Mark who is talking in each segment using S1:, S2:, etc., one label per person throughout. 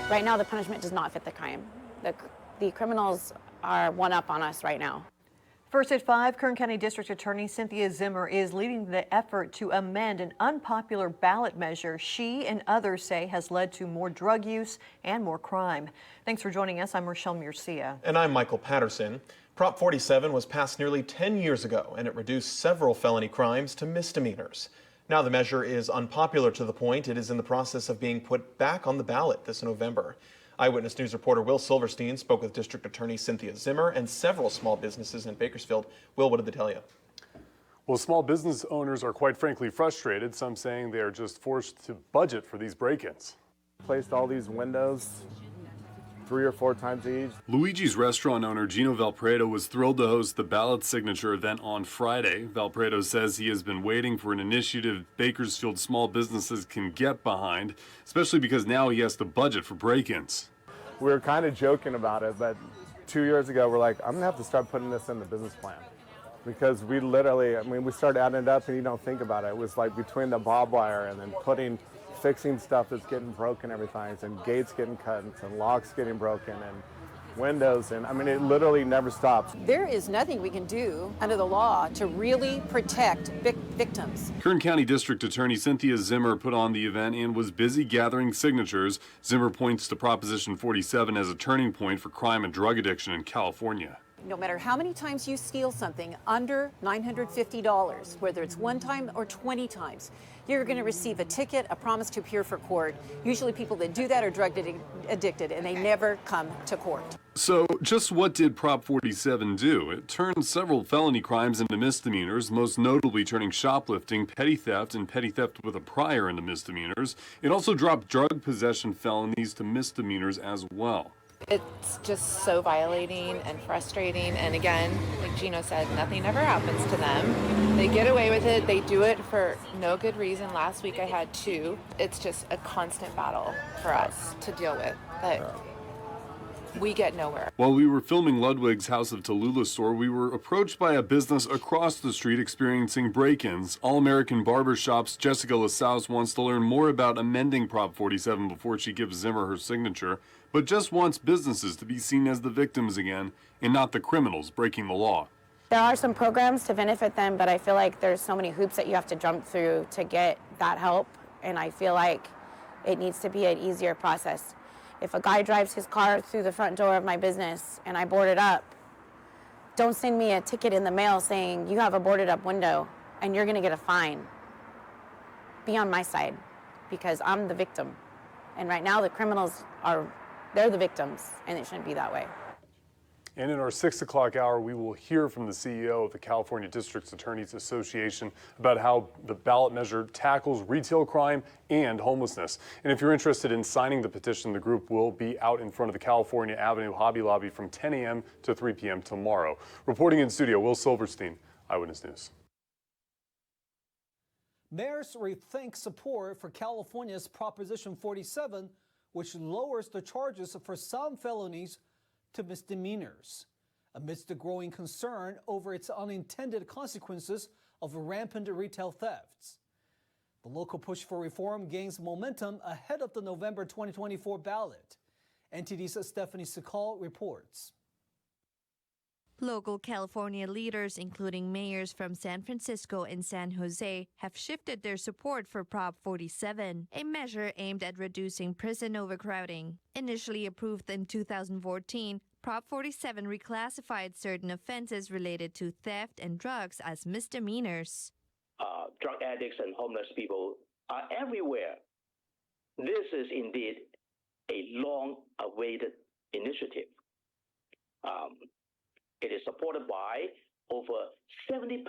S1: Right now, the punishment does not fit the crime. The criminals are one up on us right now.
S2: First at 5, Kern County District Attorney Cynthia Zimmer is leading the effort to amend an unpopular ballot measure she and others say has led to more drug use and more crime. Thanks for joining us. I'm Rochelle Murcia.
S3: And I'm Michael Patterson. Prop 47 was passed nearly 10 years ago, and it reduced several felony crimes to misdemeanors. Now the measure is unpopular to the point it is in the process of being put back on the ballot this November. Eyewitness News reporter Will Silverstein spoke with District Attorney Cynthia Zimmer and several small businesses in Bakersfield. Will, what did they tell you?
S4: Well, small business owners are quite frankly frustrated, some saying they are just forced to budget for these break-ins.
S5: Placed all these windows 3 or 4 times each.
S4: Luigi's restaurant owner Gino Valpredo was thrilled to host the ballot signature event on Friday. Valpredo says he has been waiting for an initiative Bakersfield small businesses can get behind, especially because now he has to budget for break-ins.
S5: We were kind of joking about it, but 2 years ago we're like, I'm gonna have to start putting this in the business plan. Because we literally, we started adding it up and you don't think about it. It was like between the barbed wire and then fixing stuff that's getting broken every time, and gates getting cut and locks getting broken and windows, and it literally never stops.
S6: There is nothing we can do under the law to really protect victims.
S4: Kern County District Attorney Cynthia Zimmer put on the event and was busy gathering signatures. Zimmer points to Proposition 47 as a turning point for crime and drug addiction in California.
S6: No matter how many times you steal something under $950, whether it's 1 time or 20 times, you're going to receive a ticket, a promise to appear for court. Usually people that do that are drug addicted and they never come to court.
S4: So just what did Prop 47 do? It turned several felony crimes into misdemeanors, most notably turning shoplifting, petty theft, and petty theft with a prior into misdemeanors. It also dropped drug possession felonies to misdemeanors as well.
S7: It's just so violating and frustrating, and again, like Gino said, nothing ever happens to them. They get away with it, they do it for no good reason. Last week I had 2. It's just a constant battle for us to deal with, but we get nowhere.
S4: While we were filming Ludwig's House of Tallulah store, we were approached by a business across the street experiencing break-ins. All-American Barbershop's Jessica LaSalle wants to learn more about amending Prop 47 before she gives Zimmer her signature, but just wants businesses to be seen as the victims again and not the criminals breaking the law.
S1: There are some programs to benefit them, but I feel like there's so many hoops that you have to jump through to get that help, and I feel like it needs to be an easier process. If a guy drives his car through the front door of my business and I board it up, don't send me a ticket in the mail saying you have a boarded up window and you're gonna get a fine. Be on my side, because I'm the victim. And right now the criminals they're the victims, and it shouldn't be that way.
S4: And in our 6 o'clock hour, we will hear from the CEO of the California District Attorneys Association about how the ballot measure tackles retail crime and homelessness. And if you're interested in signing the petition, the group will be out in front of the California Avenue Hobby Lobby from 10 a.m. to 3 p.m. tomorrow. Reporting in studio, Will Silverstein, Eyewitness News.
S8: Mayors rethink support for California's Proposition 47, which lowers the charges for some felonies to misdemeanors, amidst the growing concern over its unintended consequences of rampant retail thefts. The local push for reform gains momentum ahead of the November 2024 ballot. NTD's Stephanie Sikal reports.
S9: Local California leaders, including mayors from San Francisco and San Jose, have shifted their support for Prop 47, a measure aimed at reducing prison overcrowding. Initially approved in 2014, Prop 47 reclassified certain offenses related to theft and drugs as misdemeanors.
S10: Drug addicts and homeless people are everywhere. This is indeed a long-awaited initiative. It is supported by over 70%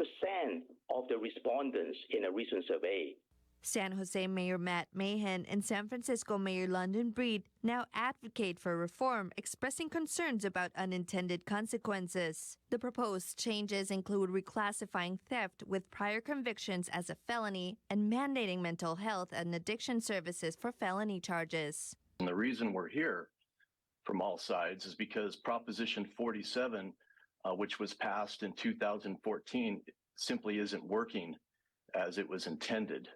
S10: of the respondents in a recent survey.
S9: San Jose Mayor Matt Mahan and San Francisco Mayor London Breed now advocate for reform, expressing concerns about unintended consequences. The proposed changes include reclassifying theft with prior convictions as a felony and mandating mental health and addiction services for felony charges.
S11: And the reason we're here from all sides is because Proposition 47, which was passed in 2014, simply isn't working as it was intended.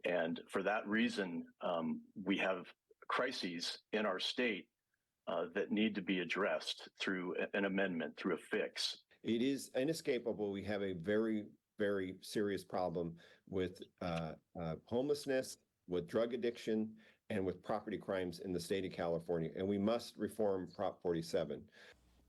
S11: And for that reason, we have crises in our state that need to be addressed through an amendment, through a fix.
S12: It is inescapable. We have a very, very serious problem with homelessness, with drug addiction, and with property crimes in the state of California, and we must reform Prop 47.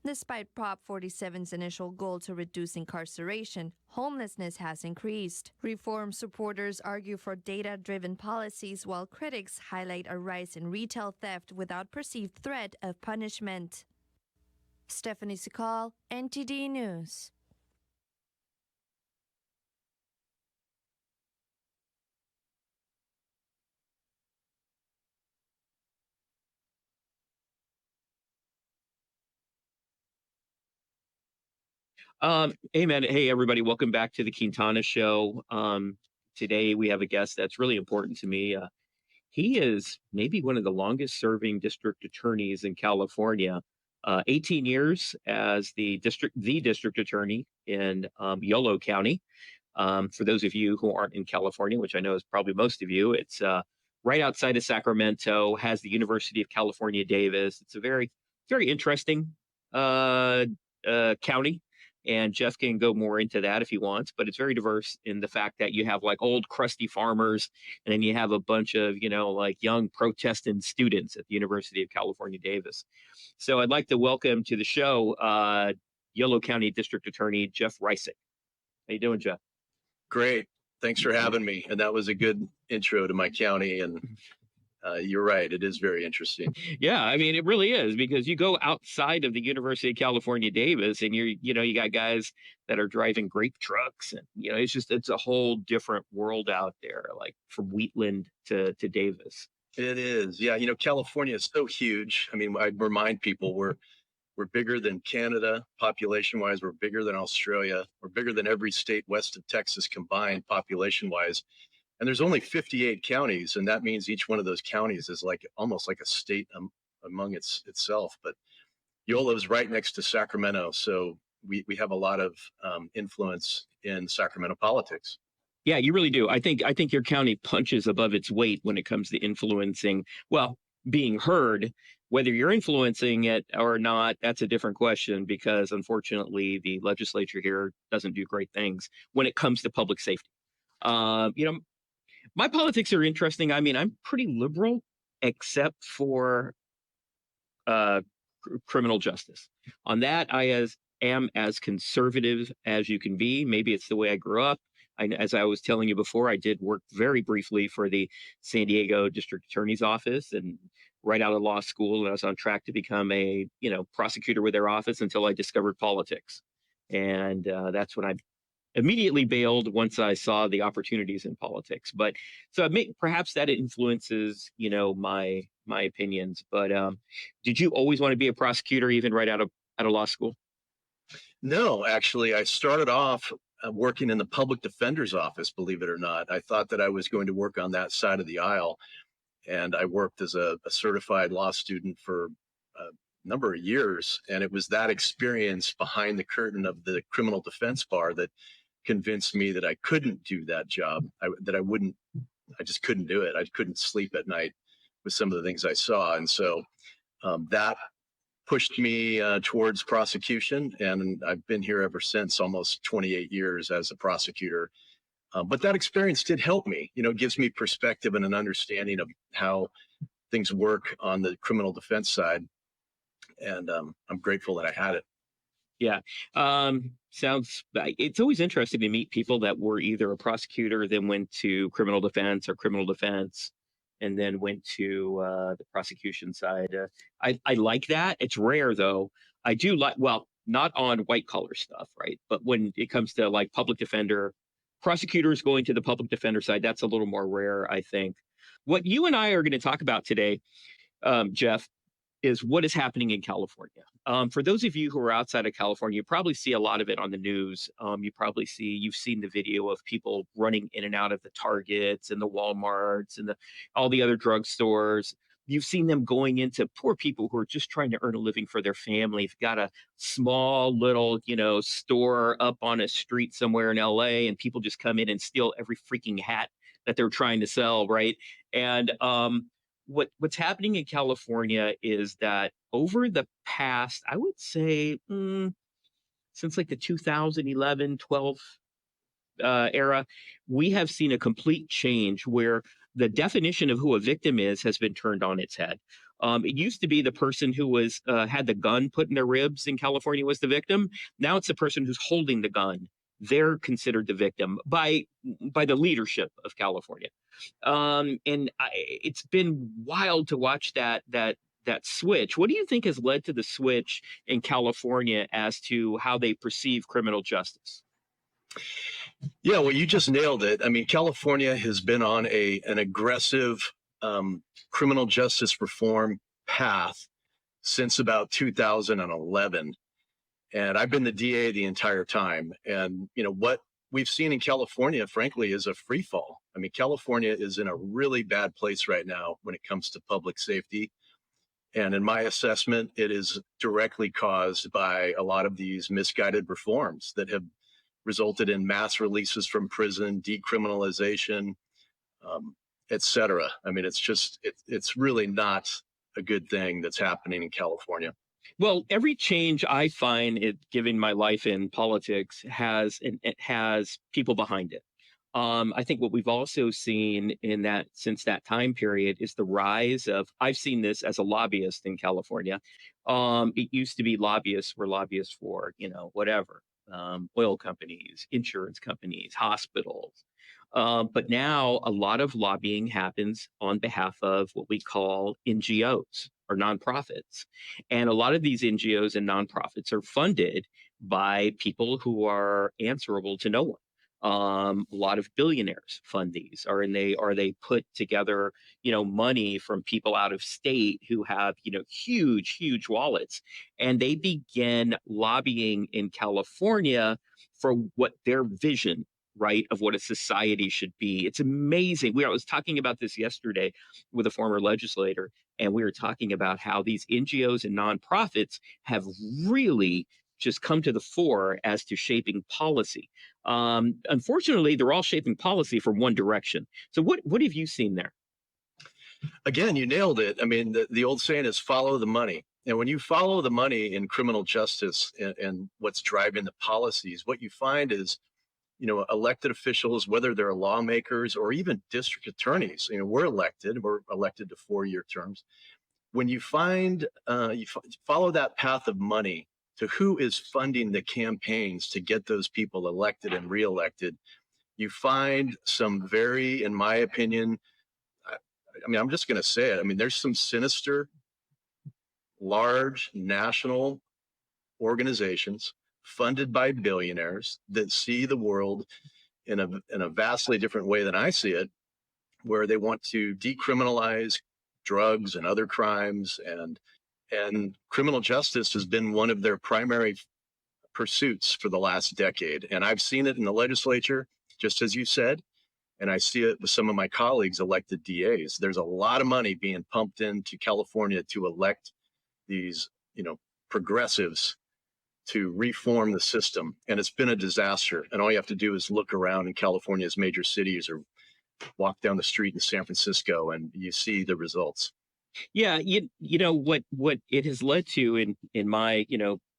S9: Despite Prop 47's initial goal to reduce incarceration, homelessness has increased. Reform supporters argue for data-driven policies, while critics highlight a rise in retail theft without perceived threat of punishment. Stephanie Sikal, NTD News.
S13: Hey, man. Hey, everybody. Welcome back to the Quintana Show. Today, we have a guest that's really important to me. He is maybe one of the longest serving district attorneys in California. 18 years as the district attorney in Yolo County. For those of you who aren't in California, which I know is probably most of you, it's right outside of Sacramento, has the University of California, Davis. It's a very, very interesting county. And Jeff can go more into that if he wants, but it's very diverse in the fact that you have like old crusty farmers, and then you have a bunch of, like young protesting students at the University of California, Davis. So I'd like to welcome to the show Yolo County District Attorney Jeff Reisick. How you doing, Jeff?
S14: Great. Thanks for having me. And that was a good intro to my county. And you're right. It is very interesting.
S13: Yeah, I mean, it really is, because you go outside of the University of California, Davis, and you got guys that are driving grape trucks, and it's a whole different world out there, like from Wheatland to Davis.
S14: It is. Yeah. California is so huge. I mean, I remind people we're bigger than Canada population wise. We're bigger than Australia. We're bigger than every state west of Texas combined population wise. And there's only 58 counties, and that means each one of those counties is like almost like a state among itself. But Yolo is right next to Sacramento, so we have a lot of influence in Sacramento politics.
S13: Yeah, you really do. I think your county punches above its weight when it comes to influencing. Well, being heard. Whether you're influencing it or not, that's a different question, because unfortunately, the legislature here doesn't do great things when it comes to public safety. My politics are interesting. I mean, I'm pretty liberal, except for criminal justice. On that, I am as conservative as you can be. Maybe it's the way I grew up. As I was telling you before, I did work very briefly for the San Diego District Attorney's Office, and right out of law school, and I was on track to become a prosecutor with their office until I discovered politics, and that's when I immediately bailed once I saw the opportunities in politics. But so perhaps that influences, my opinions. But did you always want to be a prosecutor, even right out of law school?
S14: No, actually, I started off working in the public defender's office, believe it or not. I thought that I was going to work on that side of the aisle. And I worked as a certified law student for a number of years. And it was that experience behind the curtain of the criminal defense bar that convinced me that I couldn't do that job, I just couldn't do it. I couldn't sleep at night with some of the things I saw. And so that pushed me towards prosecution. And I've been here ever since, almost 28 years as a prosecutor. But that experience did help me. It gives me perspective and an understanding of how things work on the criminal defense side. And I'm grateful that I had it.
S13: Yeah. It's always interesting to meet people that were either a prosecutor, then went to criminal defense, or criminal defense, and then went to the prosecution side. I like that. It's rare, though. I do like, well, not on white collar stuff, right? But when it comes to like public defender, prosecutors going to the public defender side, that's a little more rare, I think. What you and I are going to talk about today, Jeff, is what is happening in California. For those of you who are outside of California, you probably see a lot of it on the news. You've seen the video of people running in and out of the Targets and the Walmarts and all the other drugstores. You've seen them going into poor people who are just trying to earn a living for their family. You've got a small little, store up on a street somewhere in LA, and people just come in and steal every freaking hat that they're trying to sell, right? And what's happening in California is that over the past, I would say, since like the 2011, 12 era, we have seen a complete change where the definition of who a victim is has been turned on its head. It used to be the person who was had the gun put in their ribs in California was the victim. Now it's the person who's holding the gun. They're considered the victim by the leadership of California. It's been wild to watch that switch. What do you think has led to the switch in California as to how they perceive criminal justice?
S14: Yeah, well, you just nailed it. I mean, California has been on an aggressive criminal justice reform path since about 2011. And I've been the DA the entire time. And, what we've seen in California, frankly, is a free fall. I mean, California is in a really bad place right now when it comes to public safety. And in my assessment, it is directly caused by a lot of these misguided reforms that have resulted in mass releases from prison, decriminalization, et cetera. I mean, it's really not a good thing that's happening in California.
S13: Well, every change I find it giving my life in politics has people behind it. I think what we've also seen since that time period is the rise of, I've seen this as a lobbyist in California. It used to be lobbyists were lobbyists for, whatever, oil companies, insurance companies, hospitals. But now a lot of lobbying happens on behalf of what we call NGOs or nonprofits. And a lot of these NGOs and nonprofits are funded by people who are answerable to no one. A lot of billionaires fund these, or they put together, money from people out of state who have, huge wallets, and they begin lobbying in California for what their vision, right, of what a society should be. It's amazing. I was talking about this yesterday with a former legislator, and we were talking about how these NGOs and nonprofits have really just come to the fore as to shaping policy. Unfortunately, they're all shaping policy from one direction. So what have you seen there?
S14: Again, you nailed it. I mean, the old saying is follow the money. And when you follow the money in criminal justice and what's driving the policies, what you find is, elected officials, whether they're lawmakers or even district attorneys, we're elected to 4-year terms. When you find, follow that path of money to who is funding the campaigns to get those people elected and reelected, you find some very, in my opinion, I mean, I'm just going to say it. I mean, there's some sinister, large national organizations funded by billionaires that see the world in a vastly different way than I see it, where they want to decriminalize drugs and other crimes, and criminal justice has been one of their primary pursuits for the last decade. And I've seen it in the legislature, just as you said, and I see it with some of my colleagues, elected DAs. There's a lot of money being pumped into California to elect these, progressives to reform the system. And it's been a disaster. And all you have to do is look around in California's major cities or walk down the street in San Francisco and you see the results.
S13: Yeah, what it has led to in my,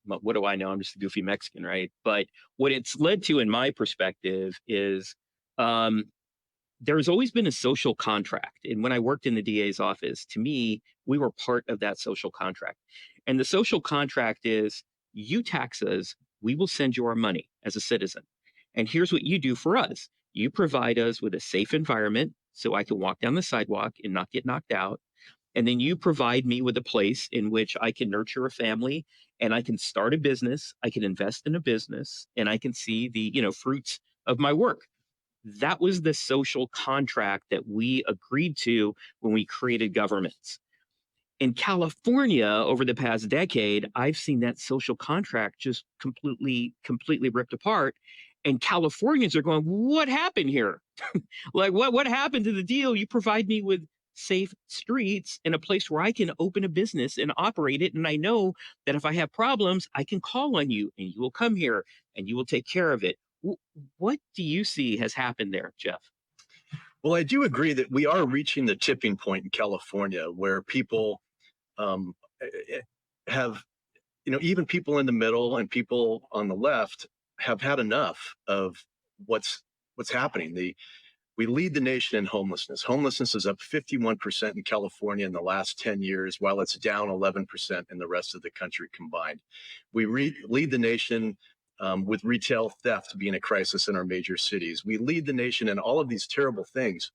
S13: what do I know? I'm just a goofy Mexican, right? But what it's led to in my perspective is there's always been a social contract. And when I worked in the DA's office, to me, we were part of that social contract. And the social contract is, you tax us, we will send you our money as a citizen. And here's what you do for us. You provide us with a safe environment so I can walk down the sidewalk and not get knocked out. And then you provide me with a place in which I can nurture a family and I can start a business, I can invest in a business, and I can see the, fruits of my work. That was the social contract that we agreed to when we created governments. In California, over the past decade, I've seen that social contract just completely ripped apart. And Californians are going, what happened here? Like, what happened to the deal? You provide me with safe streets and a place where I can open a business and operate it. And I know that if I have problems, I can call on you and you will come here and you will take care of it. What do you see has happened there, Jeff?
S14: Well, I do agree that we are reaching the tipping point in California where people um, have, even people in the middle and people on the left have had enough of what's happening. We lead the nation in homelessness. Homelessness is up 51% in California in the last 10 years, while it's down 11% in the rest of the country combined. We lead the nation with retail theft being a crisis in our major cities. We lead the nation in all of these terrible things.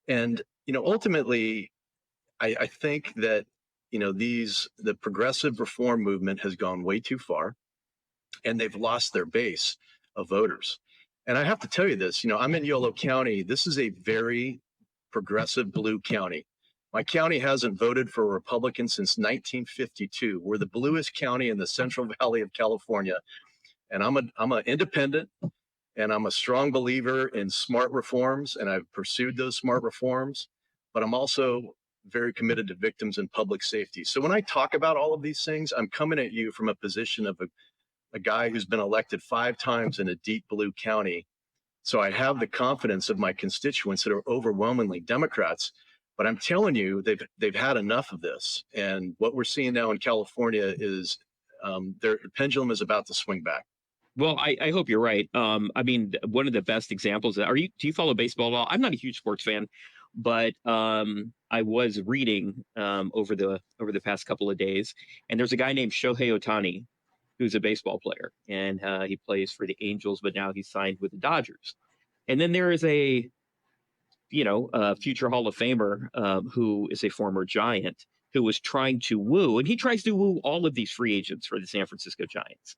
S14: And, ultimately, I think that, the progressive reform movement has gone way too far, and they've lost their base of voters. And I have to tell you this, I'm in Yolo County. This is a very progressive blue county. My county hasn't voted for a Republican since 1952. We're the bluest county in the Central Valley of California. And I'm an independent, and I'm a strong believer in smart reforms, and I've pursued those smart reforms, but I'm also very committed to victims and public safety. So when I talk about all of these things, I'm coming at you from a position of a guy who's been elected 5 times in a deep blue county. So I have the confidence of my constituents that are overwhelmingly Democrats. But I'm telling you, they've had enough of this. And what we're seeing now in California is the pendulum is about to swing back.
S13: Well, I hope you're right. I mean, one of the best examples. Do you follow baseball at all? I'm not a huge sports fan, but I was reading over the past couple of days, and there's a guy named Shohei Ohtani, who's a baseball player, and he plays for the Angels, but now he's signed with the Dodgers. And then there is a future Hall of Famer who is a former Giant who was trying to woo, and he tries to woo all of these free agents for the San Francisco Giants.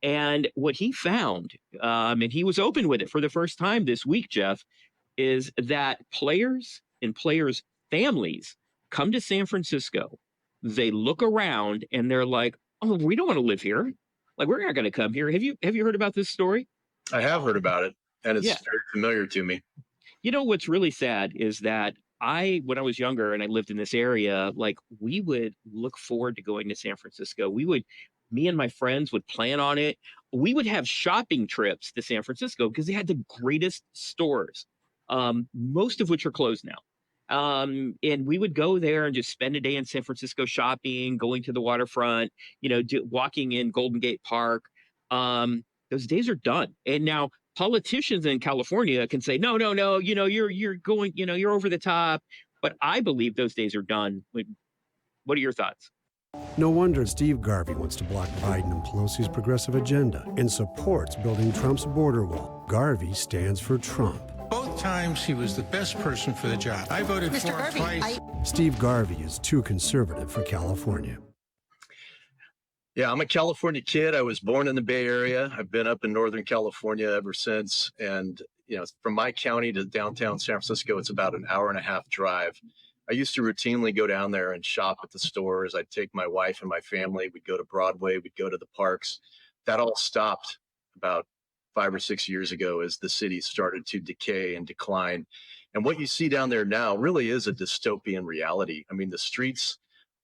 S13: And what he found, and he was open with it for the first time this week, Jeff, is that players and players' families come to San Francisco, they look around, and they're like, "Oh, we don't want to live here. Like, we're not going to come here." Have you heard about this story?
S14: I have heard about it, and it's
S13: Yeah.
S14: very familiar to me.
S13: What's really sad is that when I was younger and I lived in this area, like, we would look forward to going to San Francisco. Me and my friends would plan on it. We would have shopping trips to San Francisco because they had the greatest stores, most of which are closed now. And we would go there and just spend a day in San Francisco shopping, going to the waterfront, walking in Golden Gate Park. Those days are done. And now politicians in California can say, no, you're going, you're over the top. But I believe those days are done. What are your thoughts?
S15: No wonder Steve Garvey wants to block Biden and Pelosi's progressive agenda and supports building Trump's border wall. Garvey stands for Trump.
S16: Both times he was the best person for the job. I voted for him twice.
S15: Steve Garvey is too conservative for California.
S14: Yeah, I'm a California kid. I was born in the Bay Area. I've been up in Northern California ever since. And, from my county to downtown San Francisco, it's about an hour and a half drive. I used to routinely go down there and shop at the stores. I'd take my wife and my family. We'd go to Broadway. We'd go to the parks. That all stopped about 5 or 6 years ago as the city started to decay and decline. And what you see down there now really is a dystopian reality. I mean, the streets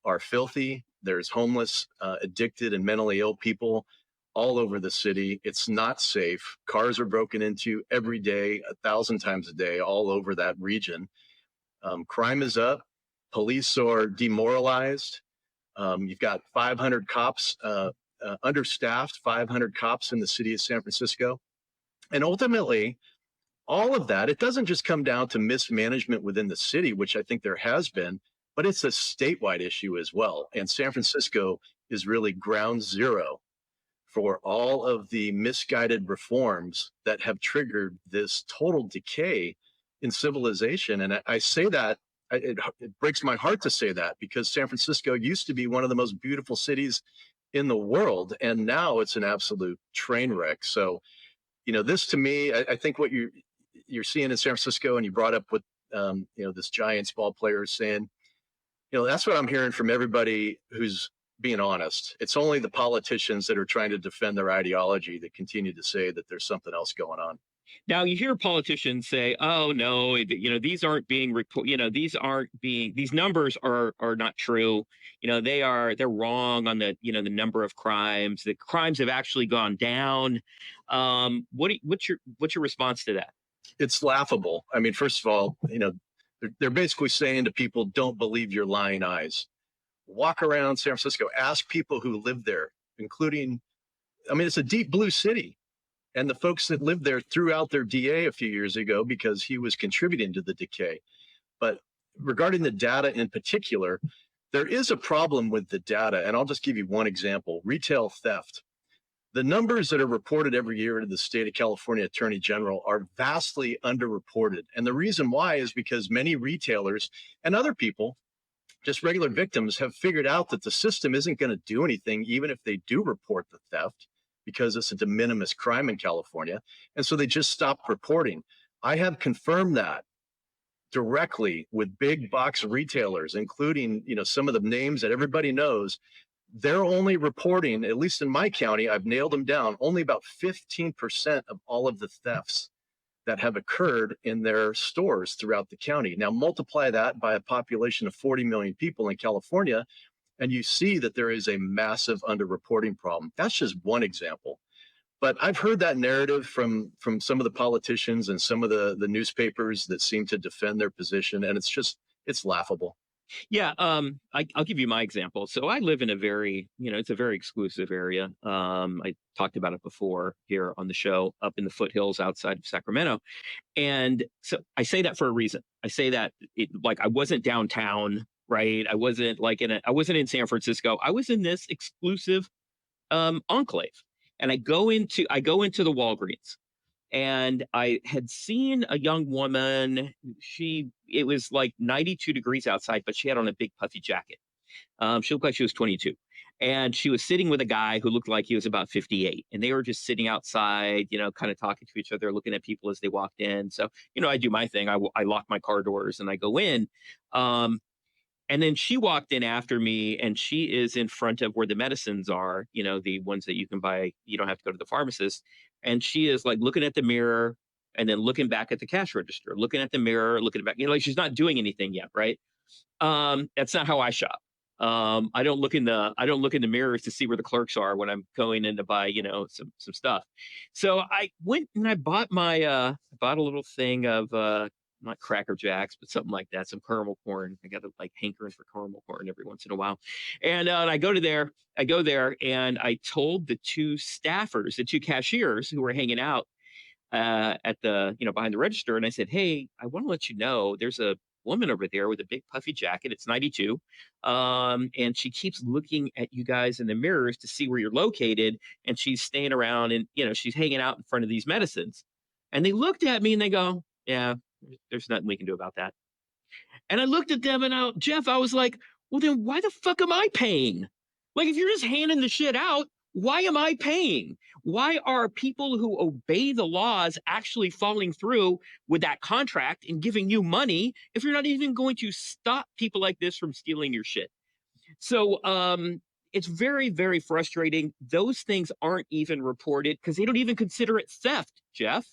S14: are filthy. There's homeless, addicted, and mentally ill people all over the city. It's not safe. Cars are broken into every day, 1,000 times a day, all over that region. Crime is up. Police are demoralized. You've got 500 cops, understaffed 500 cops in the city of San Francisco. And ultimately, all of that, it doesn't just come down to mismanagement within the city, which I think there has been, but it's a statewide issue as well. And San Francisco is really ground zero for all of the misguided reforms that have triggered this total decay in civilization. And I say that, it breaks my heart to say that, because San Francisco used to be one of the most beautiful cities in the world, and now it's an absolute train wreck. So, this to me, I think what you're seeing in San Francisco, and you brought up what this Giants ball player is saying, that's what I'm hearing from everybody who's being honest. It's only the politicians that are trying to defend their ideology that continue to say that there's something else going on.
S13: Now you hear politicians say, "Oh no, these aren't being these numbers are not true. They're wrong on the number of crimes. The crimes have actually gone down." What's your response to that?
S14: it's laughable. I mean, first of all, they're basically saying to people, don't believe your lying eyes. Walk around San Francisco, ask people who live there, including, I mean, it's a deep blue city. And the folks that lived there threw out their DA a few years ago because he was contributing to the decay. But regarding the data in particular, there is a problem with the data. And I'll just give you one example, retail theft. The numbers that are reported every year to the state of California Attorney General are vastly underreported. And the reason why is because many retailers and other people, just regular victims, have figured out that the system isn't going to do anything, even if they do report the theft, because it's a de minimis crime in California. And so they just stopped reporting. I have confirmed that directly with big box retailers, including, some of the names that everybody knows. They're only reporting, at least in my county, I've nailed them down, only about 15% of all of the thefts that have occurred in their stores throughout the county. Now multiply that by a population of 40 million people in California, and you see that there is a massive underreporting problem. That's just one example. But I've heard that narrative from some of the politicians and some of the newspapers that seem to defend their position, and it's laughable.
S13: Yeah, I'll give you my example. So I live in a very, it's a very exclusive area. I talked about it before here on the show, up in the foothills outside of Sacramento. And so I say that for a reason. I say that I wasn't downtown, right? I wasn't I wasn't in San Francisco. I was in this exclusive enclave. And I go into the Walgreens. And I had seen a young woman. It was like 92 degrees outside, but she had on a big puffy jacket. She looked like she was 22. And she was sitting with a guy who looked like he was about 58. And they were just sitting outside, kind of talking to each other, looking at people as they walked in. So, I do my thing. I lock my car doors and I go in. And then she walked in after me, and she is in front of where the medicines are, the ones that you can buy. You don't have to go to the pharmacist. And she is like looking at the mirror and then looking back at the cash register, looking at the mirror, looking back, like she's not doing anything yet. Right. That's not how I shop. I don't look in the mirrors to see where the clerks are when I'm going in to buy, some stuff. So I went and I bought bought a little thing of, not Cracker Jacks, but something like that, some caramel corn. I got to hankering for caramel corn every once in a while. And I go there and I told the two cashiers who were hanging out at the, behind the register. And I said, hey, I want to let you know, there's a woman over there with a big puffy jacket. It's 92. And she keeps looking at you guys in the mirrors to see where you're located. And she's staying around and, she's hanging out in front of these medicines. And they looked at me and they go, yeah, there's nothing we can do about that. And I looked at them and Jeff, I was like, well, then why the fuck am I paying? Like, if you're just handing the shit out, why am I paying? Why are people who obey the laws actually following through with that contract and giving you money if you're not even going to stop people like this from stealing your shit? So it's very, very frustrating. Those things aren't even reported because they don't even consider it theft, Jeff.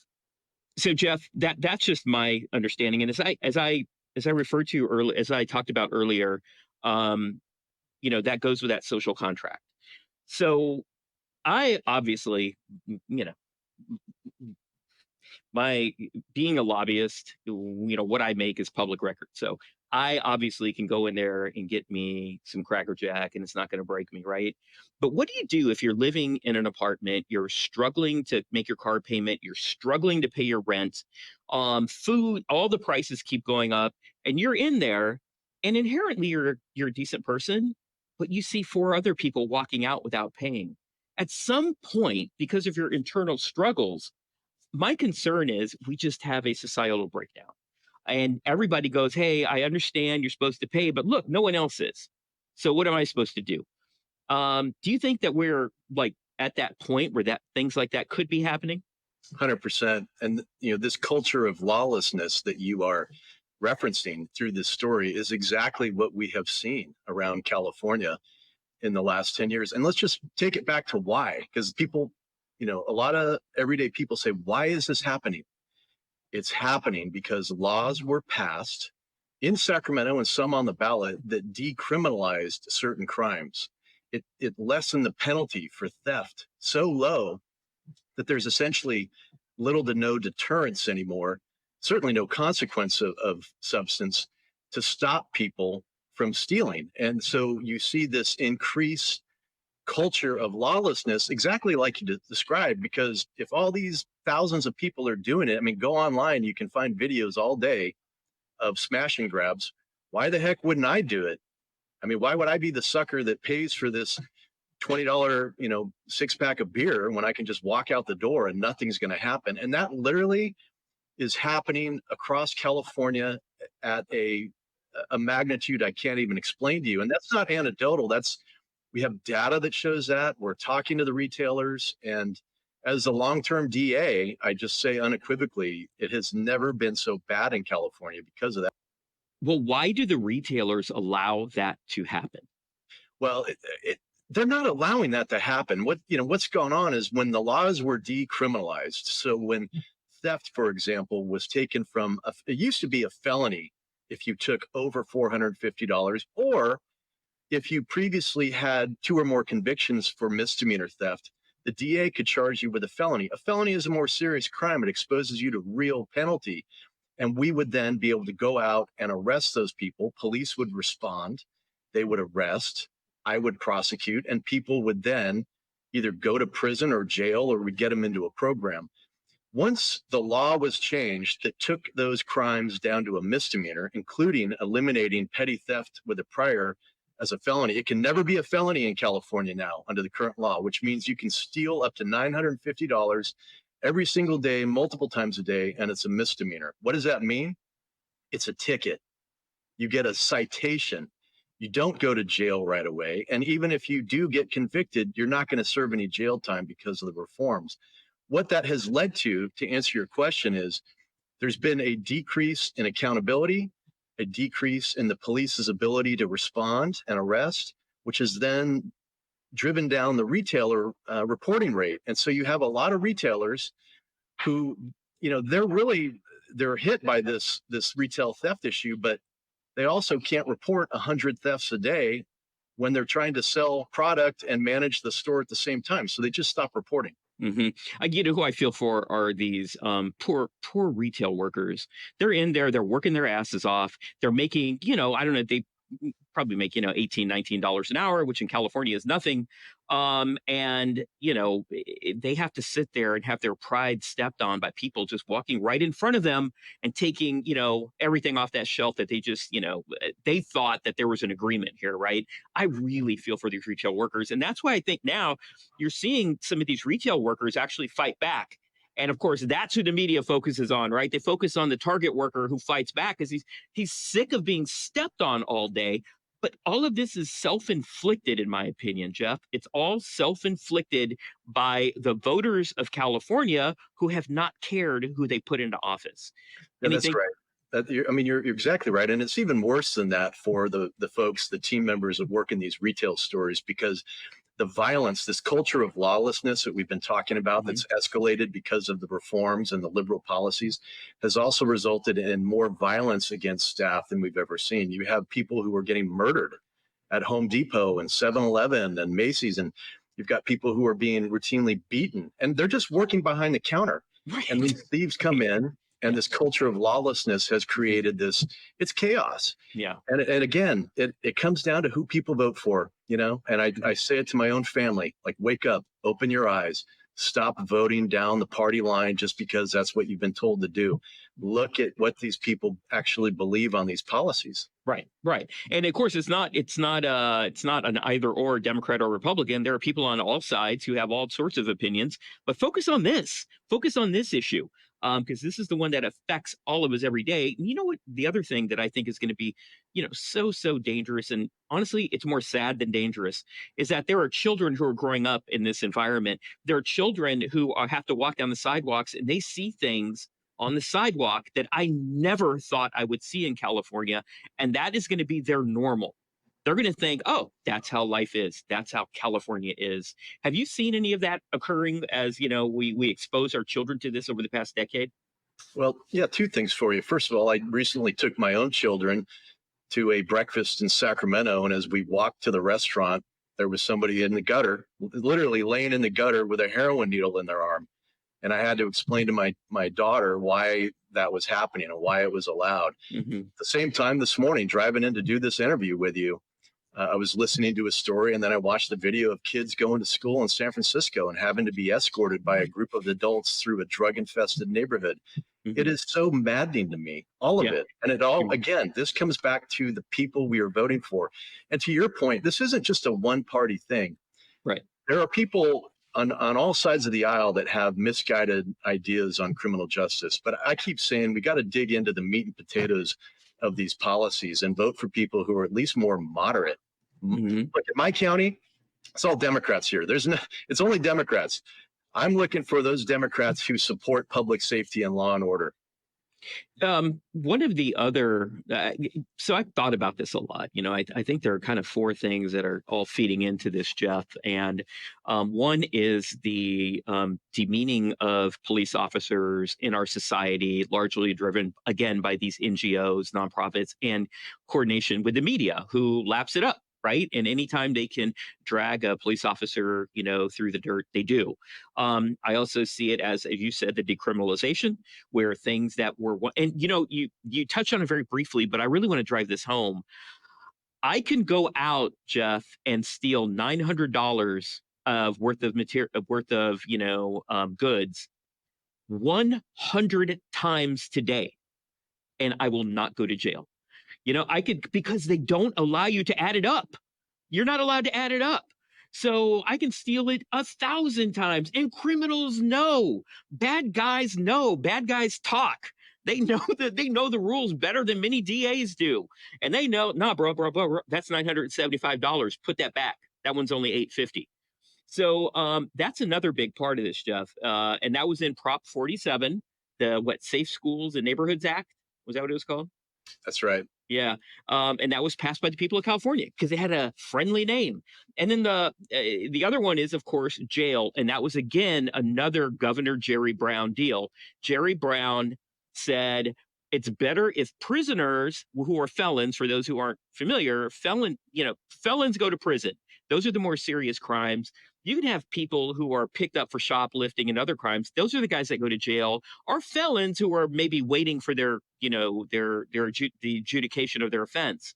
S13: So Jeff, that's just my understanding. And as I referred to earlier, as I talked about earlier, that goes with that social contract. So I obviously, my being a lobbyist, what I make is public record. So I obviously can go in there and get me some Cracker Jack and it's not going to break me, right? But what do you do if you're living in an apartment, you're struggling to make your car payment, you're struggling to pay your rent, food, all the prices keep going up, and you're in there and inherently you're a decent person, but you see 4 other people walking out without paying. At some point, because of your internal struggles, my concern is we just have a societal breakdown. And everybody goes, hey, I understand you're supposed to pay, but look, no one else is. So what am I supposed to do? Do you think that we're at that point where things like that could be happening?
S14: 100%. And, this culture of lawlessness that you are referencing through this story is exactly what we have seen around California in the last 10 years. And let's just take it back to why, because people, a lot of everyday people say, why is this happening? It's happening because laws were passed in Sacramento and some on the ballot that decriminalized certain crimes. It lessened the penalty for theft so low that there's essentially little to no deterrence anymore certainly no consequence of substance to stop people from stealing. And so you see this increased culture of lawlessness, exactly like you described, because if all these thousands of people are doing it, I mean, go online, you can find videos all day of smash and grabs. Why the heck wouldn't I do it? I mean, why would I be the sucker that pays for this $20, 6-pack of beer when I can just walk out the door and nothing's going to happen? And that literally is happening across California at a magnitude I can't even explain to you. And that's not anecdotal. We have data that shows that. We're talking to the retailers, and as a long-term DA, I just say unequivocally, it has never been so bad in California because of that.
S13: Well, why do the retailers allow that to happen?
S14: Well, they're not allowing that to happen. What's going on is when the laws were decriminalized. So when theft, for example, was taken from, it used to be a felony if you took over $450, or if you previously had 2 or more convictions for misdemeanor theft, the DA could charge you with a felony. A felony is a more serious crime. It exposes you to real penalty. And we would then be able to go out and arrest those people. Police would respond. They would arrest. I would prosecute. And people would then either go to prison or jail, or we'd get them into a program. Once the law was changed that took those crimes down to a misdemeanor, including eliminating petty theft with a prior as a felony, it can never be a felony in California now under the current law, which means you can steal up to $950 every single day, multiple times a day, and it's a misdemeanor. What does that mean? It's a ticket. You get a citation. You don't go to jail right away. And even if you do get convicted, you're not going to serve any jail time because of the reforms. What that has led to answer your question, is there's been a decrease in accountability, a decrease in the police's ability to respond and arrest, which has then driven down the retailer reporting rate. And so you have a lot of retailers who, they're hit by this retail theft issue, but they also can't report 100 thefts a day when they're trying to sell product and manage the store at the same time. So they just stop reporting.
S13: Mm-hmm. Who I feel for are these poor retail workers. They're in there, they're working their asses off. They're making, I don't know, they probably make, $18, $19 an hour, which in California is nothing. And, they have to sit there and have their pride stepped on by people just walking right in front of them and taking, everything off that shelf that they just, they thought that there was an agreement here, right? I really feel for these retail workers. And that's why I think now you're seeing some of these retail workers actually fight back. And of course, that's who the media focuses on, right? They focus on the Target worker who fights back because he's sick of being stepped on all day. But all of this is self-inflicted, in my opinion, Jeff. It's all self-inflicted by the voters of California who have not cared who they put into office.
S14: Yeah, that's right. You're exactly right. And it's even worse than that for the folks, the team members that work in these retail stores, because the violence, this culture of lawlessness that we've been talking about, that's escalated because of the reforms and the liberal policies, has also resulted in more violence against staff than we've ever seen. You have people who are getting murdered at Home Depot and 7-Eleven and Macy's, and you've got people who are being routinely beaten, and they're just working behind the counter. Right. And these thieves come in, and this culture of lawlessness has created it's chaos.
S13: Yeah.
S14: And again, it comes down to who people vote for, and I say it to my own family, like, wake up, open your eyes, stop voting down the party line just because that's what you've been told to do. Look at what these people actually believe on these policies.
S13: Right. And of course, it's not an either or Democrat or Republican. There are people on all sides who have all sorts of opinions, but focus on this issue. Because this is the one that affects all of us every day. And you know what? The other thing that I think is going to be, so dangerous, and honestly, it's more sad than dangerous, is that there are children who are growing up in this environment. There are children who have to walk down the sidewalks, and they see things on the sidewalk that I never thought I would see in California. And that is going to be their normal. They're going to think, oh, that's how life is. That's how California is. Have you seen any of that occurring as, we expose our children to this over the past decade?
S14: Well, yeah, 2 things for you. First of all, I recently took my own children to a breakfast in Sacramento. And as we walked to the restaurant, there was somebody in the gutter, literally laying in the gutter with a heroin needle in their arm. And I had to explain to my daughter why that was happening and why it was allowed. At the same time, this morning, driving in to do this interview with you, I was listening to a story, and then I watched a video of kids going to school in San Francisco and having to be escorted by a group of adults through a drug-infested neighborhood. It is so maddening to me, all of it. And it all, again, this comes back to the people we are voting for. And to your point, this isn't just a one-party thing.
S13: Right.
S14: There are people on all sides of the aisle that have misguided ideas on criminal justice. But I keep saying we got to dig into the meat and potatoes of these policies and vote for people who are at least more moderate. Look at my county, it's all Democrats here. It's only Democrats. I'm looking for those Democrats who support public safety and law and order.
S13: One of the other, so I've thought about this a lot. You know, I think there are kind of four things that are all feeding into this, Jeff. And one is the demeaning of police officers in our society, largely driven, again, by these NGOs, nonprofits, and coordination with the media, who laps it up. Right. And anytime they can drag a police officer, you know, through the dirt, they do. I also see it as you said, the decriminalization, where things that were, and, you know, you touched on it very briefly, but I really want to drive this home. I can go out, Jeff, and steal $900 of worth of material, you know, goods 100 times today, and I will not go to jail. You know, I could, because they don't allow you to add it up. You're not allowed to add it up. So I can steal it 1,000 times. And criminals know. Bad guys know. Bad guys talk. They know that they know the rules better than many DAs do. And they know, nah, bro, that's $975. Put that back. That one's only $850. So that's another big part of this, Jeff. And that was in Prop 47, the Safe Schools and Neighborhoods Act. Was that what it was called?
S14: That's right.
S13: Yeah. And that was passed by the people of California because they had a friendly name. And then the other one is, of course, jail. And that was, again, another Governor Jerry Brown deal. Jerry Brown said it's better if prisoners who are felons, for those who aren't familiar, felons go to prison. Those are the more serious crimes. You can have people who are picked up for shoplifting and other crimes. Those are the guys that go to jail, or felons who are maybe waiting for the adjudication of their offense.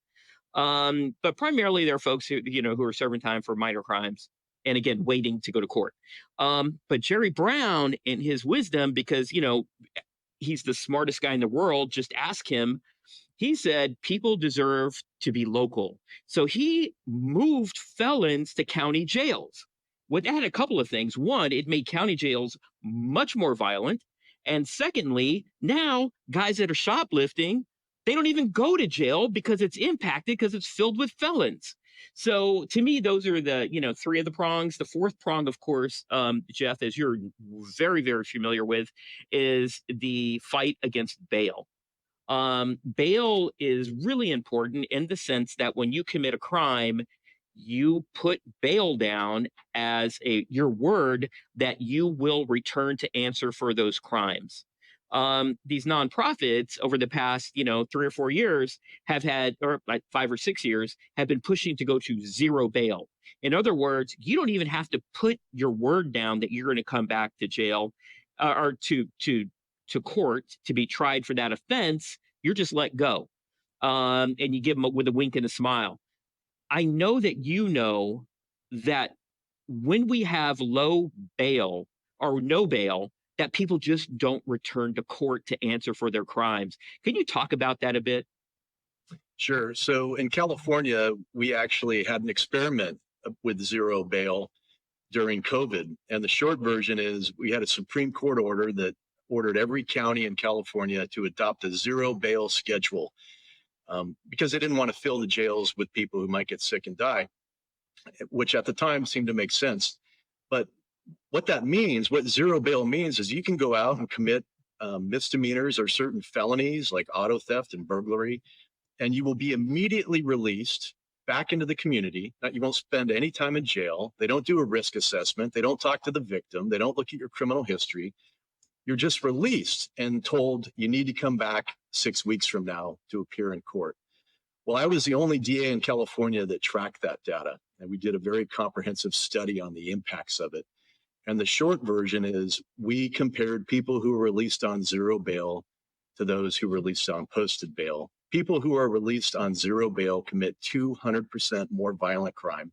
S13: But primarily they're folks who are serving time for minor crimes and, again, waiting to go to court. But Jerry Brown, in his wisdom, because, you know, he's the smartest guy in the world, just ask him. He said people deserve to be local. So he moved felons to county jails. Well, that had a couple of things. One, it made county jails much more violent. And secondly, now guys that are shoplifting, they don't even go to jail because it's impacted because it's filled with felons. So to me, those are the, three of the prongs. The fourth prong, of course, Jeff, as you're very, very familiar with, is the fight against bail. Bail is really important in the sense that when you commit a crime, you put bail down as your word that you will return to answer for those crimes. These nonprofits over the past, 3 or 4 years have had, or like 5 or 6 years, have been pushing to go to zero bail. In other words, you don't even have to put your word down that you're going to come back to jail or to court to be tried for that offense. You're just let go. And you give them with a wink and a smile. I know that that when we have low bail or no bail, that people just don't return to court to answer for their crimes. Can you talk about that a bit?
S14: Sure. So in California, we actually had an experiment with zero bail during COVID. And the short version is we had a Supreme Court order that ordered every county in California to adopt a zero bail schedule. Because they didn't want to fill the jails with people who might get sick and die, which at the time seemed to make sense. But what that means, what zero bail means, is you can go out and commit misdemeanors or certain felonies like auto theft and burglary, and you will be immediately released back into the community. You won't spend any time in jail. They don't do a risk assessment. They don't talk to the victim. They don't look at your criminal history. You're just released and told you need to come back 6 weeks from now to appear in court. Well, I was the only DA in California that tracked that data, and we did a very comprehensive study on the impacts of it. And the short version is we compared people who were released on zero bail to those who were released on posted bail. People who are released on zero bail commit 200% more violent crime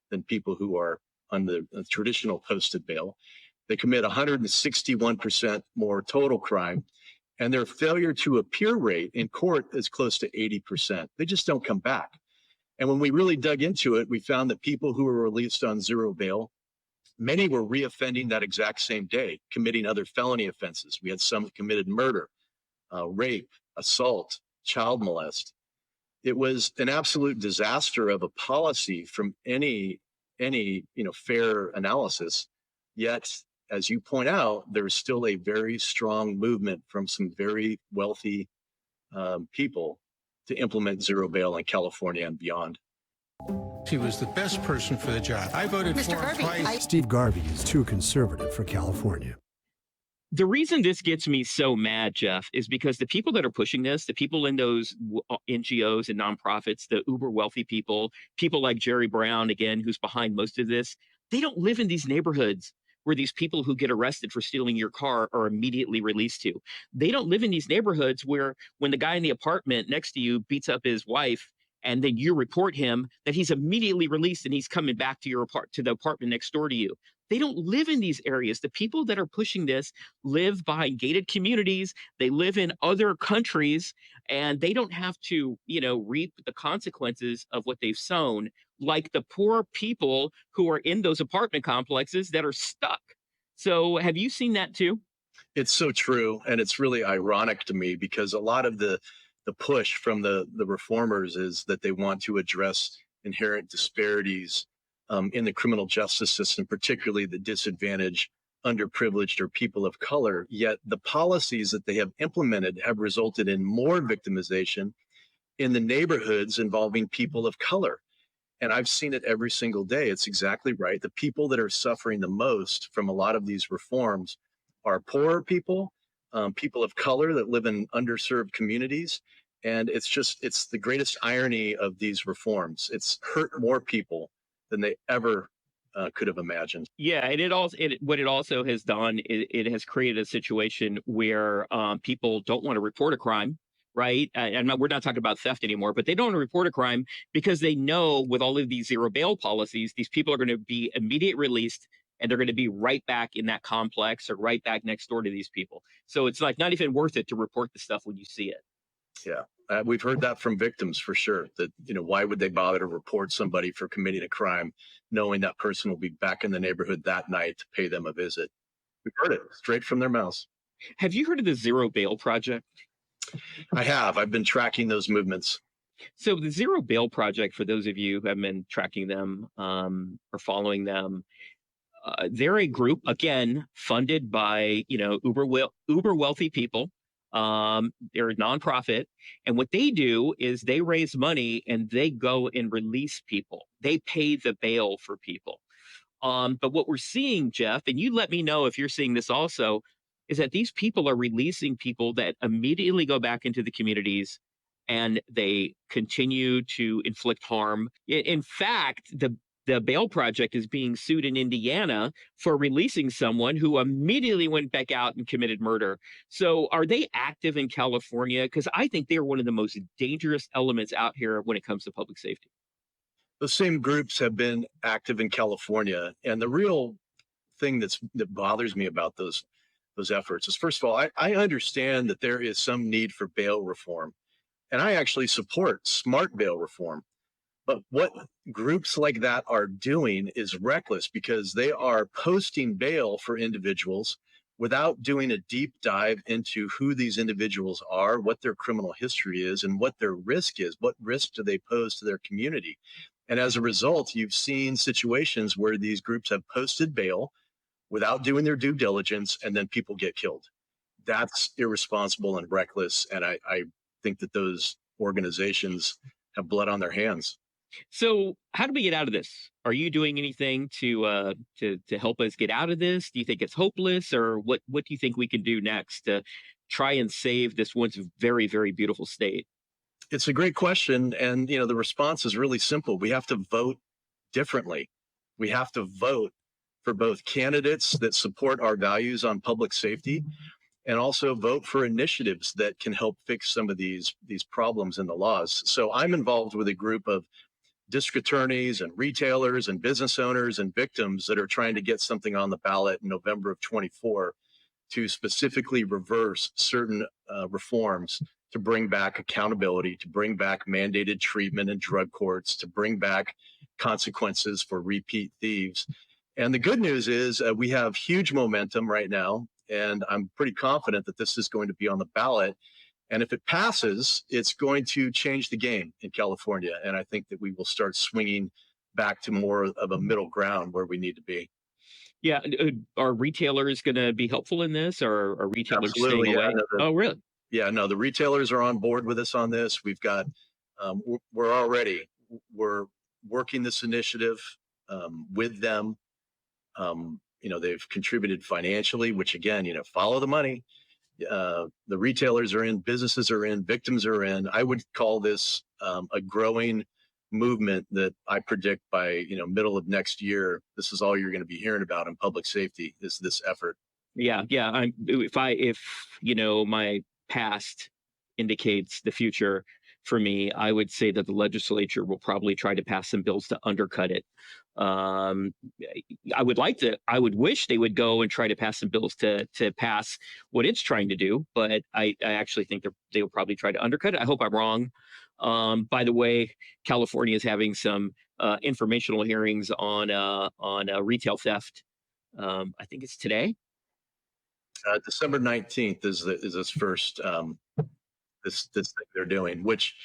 S14: than people who are on the traditional posted bail. They commit 161% more total crime, and their failure to appear rate in court is close to 80%. They just don't come back. And when we really dug into it, we found that people who were released on zero bail, many were reoffending that exact same day, committing other felony offenses. We had some that committed murder, rape, assault, child molest. It was an absolute disaster of a policy from any fair analysis. Yet, as you point out, there's still a very strong movement from some very wealthy people to implement zero bail in California and beyond.
S16: He was the best person for the job. I voted for him twice.
S15: Steve Garvey is too conservative for California.
S13: The reason this gets me so mad, Jeff, is because the people that are pushing this, the people in those NGOs and nonprofits, the uber wealthy people like Jerry Brown, again, who's behind most of this, they don't live in these neighborhoods where these people who get arrested for stealing your car are immediately released to. They don't live in these neighborhoods where when the guy in the apartment next to you beats up his wife and then you report him, that he's immediately released and he's coming back to to the apartment next door to you. They don't live in these areas. The people that are pushing this live behind gated communities. They live in other countries, and they don't have to, reap the consequences of what they've sown, like the poor people who are in those apartment complexes that are stuck. So have you seen that too?
S14: It's so true. And it's really ironic to me because a lot of the push from the reformers is that they want to address inherent disparities in the criminal justice system, particularly the disadvantaged, underprivileged, or people of color. Yet the policies that they have implemented have resulted in more victimization in the neighborhoods involving people of color. And I've seen it every single day. It's exactly right. The people that are suffering the most from a lot of these reforms are poorer people, people of color that live in underserved communities. And it's the greatest irony of these reforms. It's hurt more people than they ever could have imagined.
S13: Yeah, and what it also has done, it has created a situation where people don't want to report a crime, right? And we're not talking about theft anymore, but they don't want to report a crime because they know with all of these zero bail policies, these people are going to be immediate released and they're going to be right back in that complex or right back next door to these people. So it's like not even worth it to report the stuff when you see it.
S14: Yeah, we've heard that from victims for sure, that, why would they bother to report somebody for committing a crime, knowing that person will be back in the neighborhood that night to pay them a visit? We've heard it straight from their mouths.
S13: Have you heard of the Zero Bail Project?
S14: I have. I've been tracking those movements.
S13: So the Zero Bail Project, for those of you who have been tracking them or following them, they're a group, again, funded by, uber wealthy people. They're a nonprofit. And what they do is they raise money and they go and release people. They pay the bail for people. But what we're seeing, Jeff, and you let me know if you're seeing this also, is that these people are releasing people that immediately go back into the communities and they continue to inflict harm. In fact, the Bail Project is being sued in Indiana for releasing someone who immediately went back out and committed murder. So are they active in California? Because I think they're one of the most dangerous elements out here when it comes to public safety.
S14: Those same groups have been active in California. And the real thing that bothers me about those efforts is, first of all, I understand that there is some need for bail reform. And I actually support smart bail reform. But what groups like that are doing is reckless because they are posting bail for individuals without doing a deep dive into who these individuals are, what their criminal history is, and what their risk is. What risk do they pose to their community? And as a result, you've seen situations where these groups have posted bail without doing their due diligence, and then people get killed. That's irresponsible and reckless. And I think that those organizations have blood on their hands.
S13: So how do we get out of this? Are you doing anything to help us get out of this? Do you think it's hopeless, or what do you think we can do next to try and save this once very, very beautiful state?
S14: It's a great question. And, the response is really simple. We have to vote differently. We have to vote for both candidates that support our values on public safety and also vote for initiatives that can help fix some of these problems in the laws. So I'm involved with a group of district attorneys and retailers and business owners and victims that are trying to get something on the ballot in November of 24 to specifically reverse certain reforms to bring back accountability, to bring back mandated treatment in drug courts, to bring back consequences for repeat thieves. And the good news is we have huge momentum right now, and I'm pretty confident that this is going to be on the ballot. And if it passes, it's going to change the game in California. And I think that we will start swinging back to more of a middle ground where we need to be.
S13: Yeah. Are retailers going to be helpful in this, or are retailers
S14: Absolutely,
S13: staying away? Oh, really?
S14: Yeah, no, the retailers are on board with us on this. We've got, we're working this initiative with them. They've contributed financially, which again, follow the money. The retailers are in, businesses are in, victims are in. I would call this a growing movement that I predict by middle of next year, this is all you're going to be hearing about in public safety, is this effort.
S13: Yeah. If my past indicates the future for me, I would say that the legislature will probably try to pass some bills to undercut it. I would wish they would go and try to pass some bills to pass what it's trying to do, but I actually think they will probably try to undercut it. I hope I'm wrong. By the way, California is having some informational hearings on retail theft. I think it's today.
S14: December 19th is this first this thing they're doing, which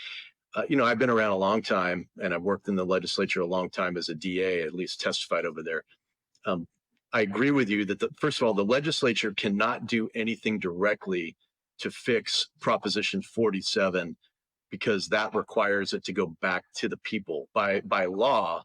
S14: I've been around a long time, and I've worked in the legislature a long time as a DA, at least testified over there. I agree with you that first of all, the legislature cannot do anything directly to fix Proposition 47 because that requires it to go back to the people. By law,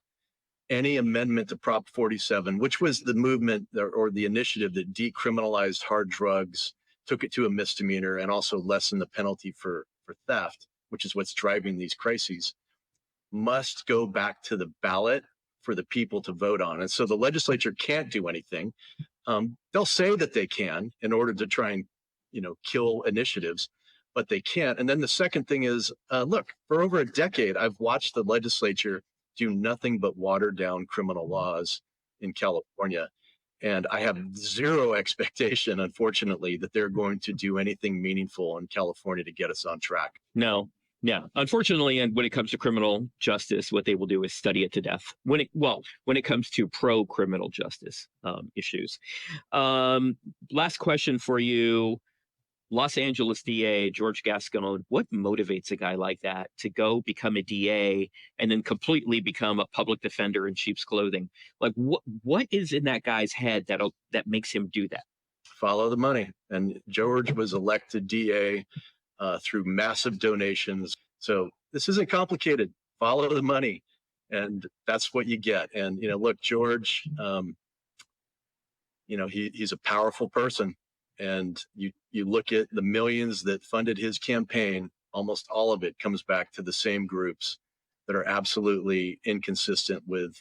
S14: any amendment to Prop 47, which was the movement or the initiative that decriminalized hard drugs, took it to a misdemeanor, and also lessened the penalty for theft, which is what's driving these crises, must go back to the ballot for the people to vote on. And so the legislature can't do anything. They'll say that they can in order to try and, kill initiatives, but they can't. And then the second thing is, look, for over a decade, I've watched the legislature do nothing but water down criminal laws in California. And I have zero expectation, unfortunately, that they're going to do anything meaningful in California to get us on track.
S13: No. Yeah. Unfortunately, and when it comes to criminal justice, what they will do is study it to death. When it comes to pro-criminal justice issues. Last question for you. Los Angeles DA George Gascon, what motivates a guy like that to go become a DA and then completely become a public defender in sheep's clothing? Like what is in that guy's head that makes him do that?
S14: Follow the money. And George was elected DA through massive donations. So this isn't complicated. Follow the money, and that's what you get. And look, George, he's a powerful person. And you look at the millions that funded his campaign, almost all of it comes back to the same groups that are absolutely inconsistent with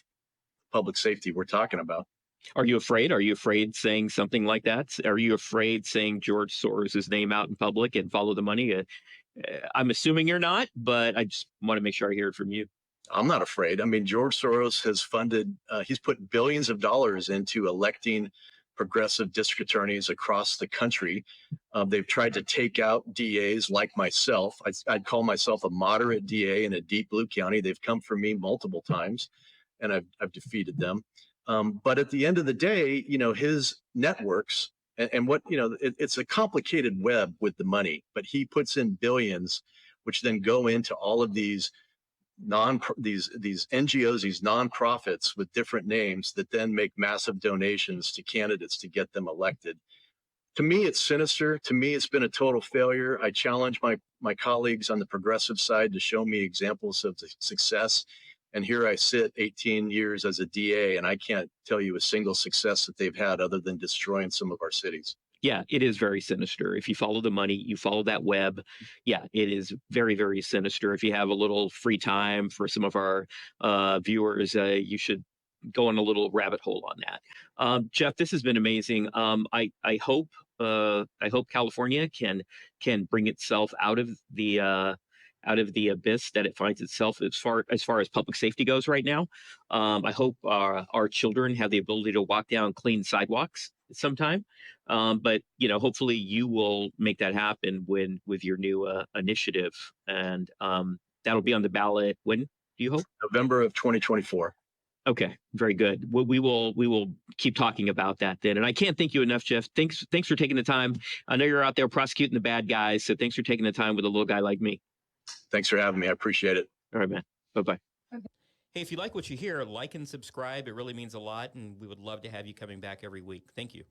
S14: public safety we're talking about.
S13: Are you afraid? Are you afraid saying something like that? Are you afraid saying George Soros' name out in public and follow the money? I'm assuming you're not, but I just want to make sure I hear it from you.
S14: I'm not afraid. I mean, George Soros has funded, he's put billions of dollars into electing progressive district attorneys across the country. They've tried to take out DAs like myself. I'd call myself a moderate DA in a deep blue county. They've come for me multiple times, and I've defeated them. But at the end of the day, his networks and what, it's a complicated web with the money, but he puts in billions, which then go into all of these NGOs, these nonprofits with different names that then make massive donations to candidates to get them elected. To me, it's sinister. To me, it's been a total failure. I challenge my colleagues on the progressive side to show me examples of the success. And here I sit 18 years as a DA, and I can't tell you a single success that they've had other than destroying some of our cities.
S13: Yeah, it is very sinister. If you follow the money, you follow that web. Yeah, it is very, very sinister. If you have a little free time for some of our viewers, you should go on a little rabbit hole on that. Jeff, this has been amazing. I hope California can bring itself out of the abyss that it finds itself as far as public safety goes right now. I hope our children have the ability to walk down clean sidewalks sometime. But hopefully you will make that happen with your new initiative, and that'll be on the ballot when, do you hope?
S14: November of 2024.
S13: Okay, very good. We will keep talking about that then. And I can't thank you enough, Jeff. Thanks for taking the time. I know you're out there prosecuting the bad guys, so thanks for taking the time with a little guy like me.
S14: Thanks for having me. I appreciate it.
S13: All right, man. Bye-bye.
S17: Hey, if you like what you hear, like and subscribe. It really means a lot, and we would love to have you coming back every week. Thank you.